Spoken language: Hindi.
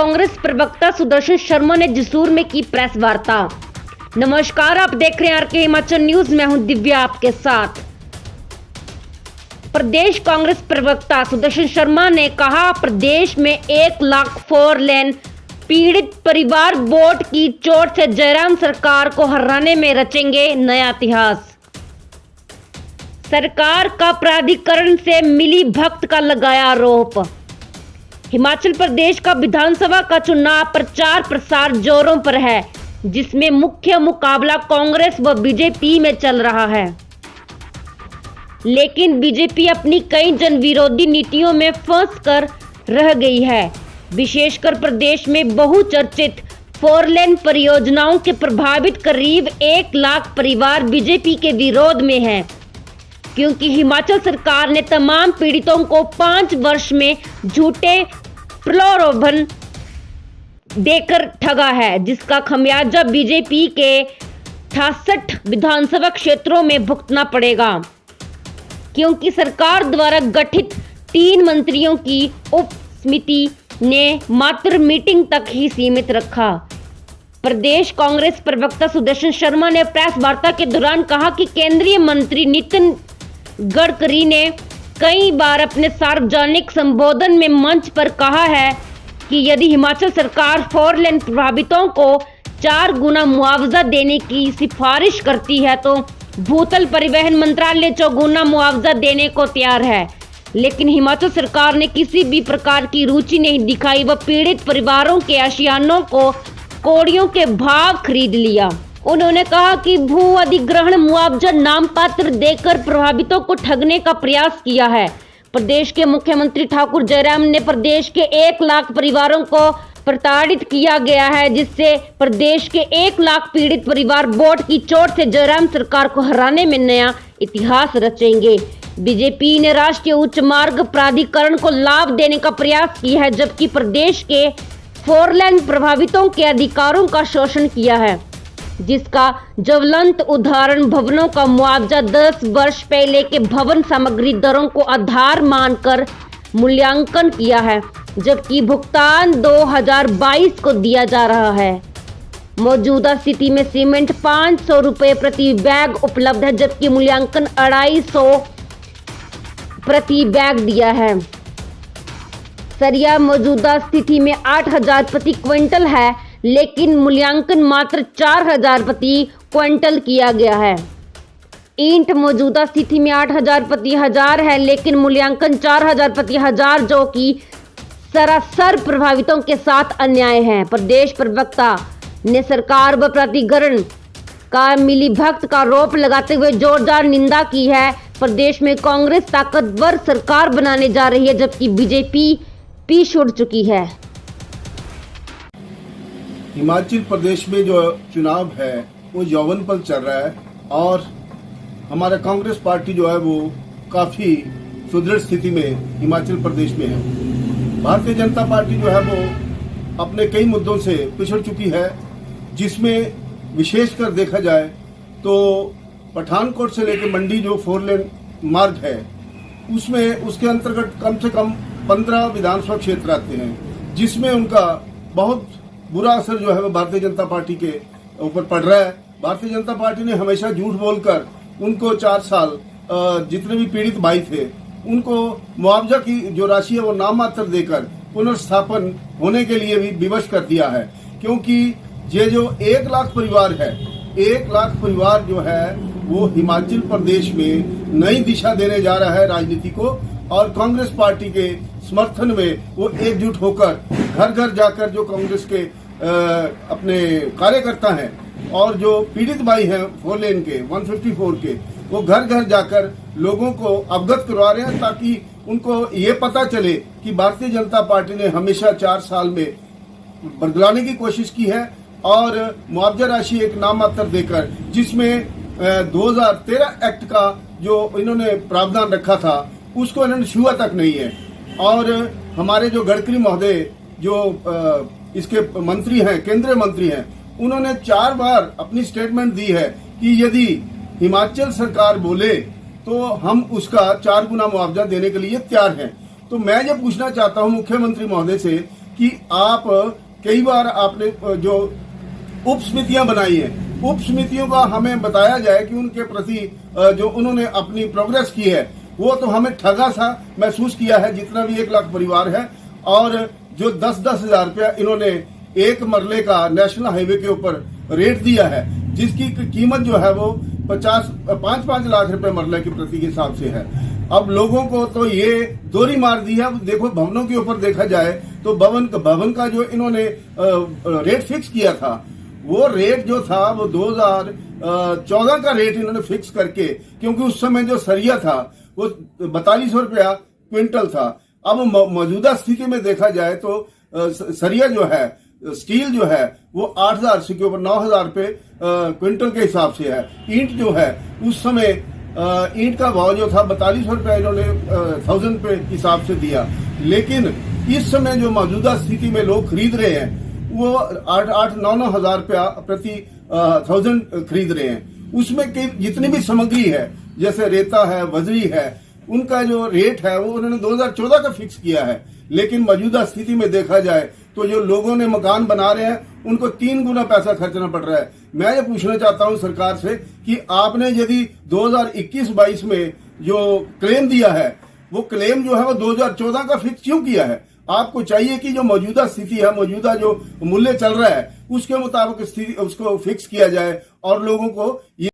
कांग्रेस प्रवक्ता सुदर्शन शर्मा ने जसूर में की प्रेस वार्ता। नमस्कार, आप देख रहे हैं आरके हिमाचल न्यूज। मैं हूं दिव्या आपके साथ। प्रदेश कांग्रेस प्रवक्ता सुदर्शन शर्मा ने कहा, प्रदेश में 1 लाख 4 लेन पीड़ित परिवार वोट की चोट से जयराम सरकार को हराने में रचेंगे नया इतिहास। सरकार का प्राधिकरण से मिली भक्त का लगाया आरोप। हिमाचल प्रदेश का विधानसभा का चुनाव प्रचार प्रसार जोरों पर है, जिसमें मुख्य मुकाबला कांग्रेस व बीजेपी में चल रहा है। लेकिन बीजेपी अपनी कई जनविरोधी नीतियों में फंस कर रह गई है। विशेषकर प्रदेश में बहुचर्चित 4 लेन परियोजनाओं के प्रभावित करीब 1 लाख परिवार बीजेपी के विरोध में हैं, क्योंकि हिमाचल सरकार ने तमाम पीड़ितों को 5 वर्ष में झूठे प्रलोभन देकर ठगा है, जिसका खमियाजा बीजेपी के 68 विधानसभा क्षेत्रों में भुगतना पड़ेगा, क्योंकि सरकार द्वारा गठित 3 मंत्रियों की उप समिति ने मात्र मीटिंग तक ही सीमित रखा। प्रदेश कांग्रेस प्रवक्ता सुदर्शन शर्मा ने प्रेस वार्ता के दौरान कहा कि केंद्रीय मंत्री नितिन गडकरी ने कई बार अपने सार्वजनिक संबोधन में मंच पर कहा है कि यदि हिमाचल सरकार 4 लेन प्रभावितों को 4 गुना मुआवजा देने की सिफारिश करती है तो भूतल परिवहन मंत्रालय 4 गुना मुआवजा देने को तैयार है। लेकिन हिमाचल सरकार ने किसी भी प्रकार की रुचि नहीं दिखाई व पीड़ित परिवारों के आशियानों को कौड़ियों के भाव खरीद लिया। उन्होंने कहा कि भू अधिग्रहण मुआवजा नाम पत्र देकर प्रभावितों को ठगने का प्रयास किया है। प्रदेश के मुख्यमंत्री ठाकुर जयराम ने प्रदेश के 1 लाख परिवारों को प्रताड़ित किया गया है, जिससे प्रदेश के 1 लाख पीड़ित परिवार वोट की चोट से जयराम सरकार को हराने में नया इतिहास रचेंगे। बीजेपी ने राष्ट्रीय उच्च मार्ग प्राधिकरण को लाभ देने का प्रयास किया है, जबकि प्रदेश के 4 लेन प्रभावितों के अधिकारों का शोषण किया है, जिसका ज्वलंत उदाहरण भवनों का मुआवजा 10 वर्ष पहले के भवन सामग्री दरों को आधार मानकर मूल्यांकन किया है, जबकि भुगतान 2022 को दिया जा रहा है। मौजूदा स्थिति में सीमेंट 500 रुपये प्रति बैग उपलब्ध है, जबकि मूल्यांकन 250 प्रति बैग दिया है। सरिया मौजूदा स्थिति में 8000 प्रति क्विंटल है, लेकिन मूल्यांकन मात्र 4000 प्रति क्विंटल किया गया है। ईंट मौजूदा स्थिति में 8000 प्रति हजार है, लेकिन मूल्यांकन 4000 प्रति हजार, जो कि सरासर प्रभावितों के साथ अन्याय है। प्रदेश प्रवक्ता ने सरकार व प्राधिकरण का मिलीभगत का आरोप लगाते हुए जोरदार निंदा की है। प्रदेश में कांग्रेस ताकतवर सरकार बनाने जा रही है, जबकि बीजेपी पीछे उड़ चुकी है। हिमाचल प्रदेश में जो चुनाव है वो यौवन पर चल रहा है और हमारा कांग्रेस पार्टी जो है वो काफी सुदृढ़ स्थिति में हिमाचल प्रदेश में है। भारतीय जनता पार्टी जो है वो अपने कई मुद्दों से पिछड़ चुकी है, जिसमें विशेषकर देखा जाए तो पठानकोट से लेकर मंडी जो 4 लेन मार्ग है उसमें उसके अंतर्गत कम से कम 15 विधानसभा क्षेत्र आते हैं, जिसमें उनका बहुत बुरा असर जो है वो भारतीय जनता पार्टी के ऊपर पड़ रहा है। भारतीय जनता पार्टी ने हमेशा झूठ बोलकर उनको 4 साल जितने भी पीड़ित भाई थे उनको मुआवजा की जो राशि है वो नाम मात्र देकर पुनर्स्थापन होने के लिए भी विवश कर दिया है, क्योंकि ये जो 1 लाख परिवार है, 1 लाख परिवार जो है वो हिमाचल प्रदेश में नई दिशा देने जा रहा है राजनीति को, और कांग्रेस पार्टी के समर्थन में वो एकजुट होकर घर घर जाकर जो कांग्रेस के अपने कार्यकर्ता हैं और जो पीड़ित भाई हैं 4 लेन के 154 के, वो घर घर जाकर लोगों को अवगत करवा रहे हैं, ताकि उनको ये पता चले कि भारतीय जनता पार्टी ने हमेशा 4 साल में बदलाने की कोशिश की है और मुआवजा राशि एक नाम मात्र देकर, जिसमें 2013 एक्ट का जो इन्होंने प्रावधान रखा था उसको इन्होंने छुआ तक नहीं है। और हमारे जो गडकरी महोदय जो इसके मंत्री हैं, केंद्रीय मंत्री हैं, उन्होंने 4 बार अपनी स्टेटमेंट दी है कि यदि हिमाचल सरकार बोले तो हम उसका 4 गुना मुआवजा देने के लिए तैयार हैं। तो मैं ये पूछना चाहता हूं मुख्यमंत्री महोदय से कि आप कई बार आपने जो उप समितियां बनाई हैं, उप समितियों का हमें बताया जाए कि उनके प्रति जो उन्होंने अपनी प्रोग्रेस की है वो तो हमें ठगा सा महसूस किया है, जितना भी 1 लाख परिवार है। और जो 10-10 हजार रुपया इन्होंने एक मरले का नेशनल हाईवे के ऊपर रेट दिया है, जिसकी कीमत जो है वो 5-5 लाख रुपए मरले के प्रति के हिसाब से है। अब लोगों को तो ये दोहरी मार दी है। अब देखो, भवनों के ऊपर देखा जाए तो भवन का जो इन्होंने रेट फिक्स किया था, वो रेट जो था वो 2014 का रेट इन्होंने फिक्स करके, क्योंकि उस समय जो सरिया था वो 4200 रुपया क्विंटल था। अब मौजूदा स्थिति में देखा जाए तो सरिया जो है, स्टील जो है वो 8000 से के ऊपर 9000 रुपये क्विंटल के हिसाब से है। ईंट जो है उस समय ईंट का भाव जो था 4200 रुपये इन्होंने 1000 पे हिसाब से दिया। लेकिन इस समय जो मौजूदा स्थिति में लोग खरीद रहे हैं वो 8-9 हजार रुपया प्रति 1000 खरीद रहे हैं। उसमें जितनी भी सामग्री है, जैसे रेता है, बजरी है, उनका जो रेट है वो उन्होंने 2014 का फिक्स किया है। लेकिन मौजूदा स्थिति में देखा जाए तो जो लोगों ने मकान बना रहे हैं उनको 3 गुना पैसा खर्चना पड़ रहा है। मैं ये पूछना चाहता हूं सरकार से कि आपने यदि 2021-22 में जो क्लेम दिया है, वो क्लेम जो है वो 2014 का फिक्स क्यों किया है? आपको चाहिए कि जो मौजूदा स्थिति है, मौजूदा जो मूल्य चल रहा है, उसके मुताबिक स्थिति उसको फिक्स किया जाए और लोगों को ये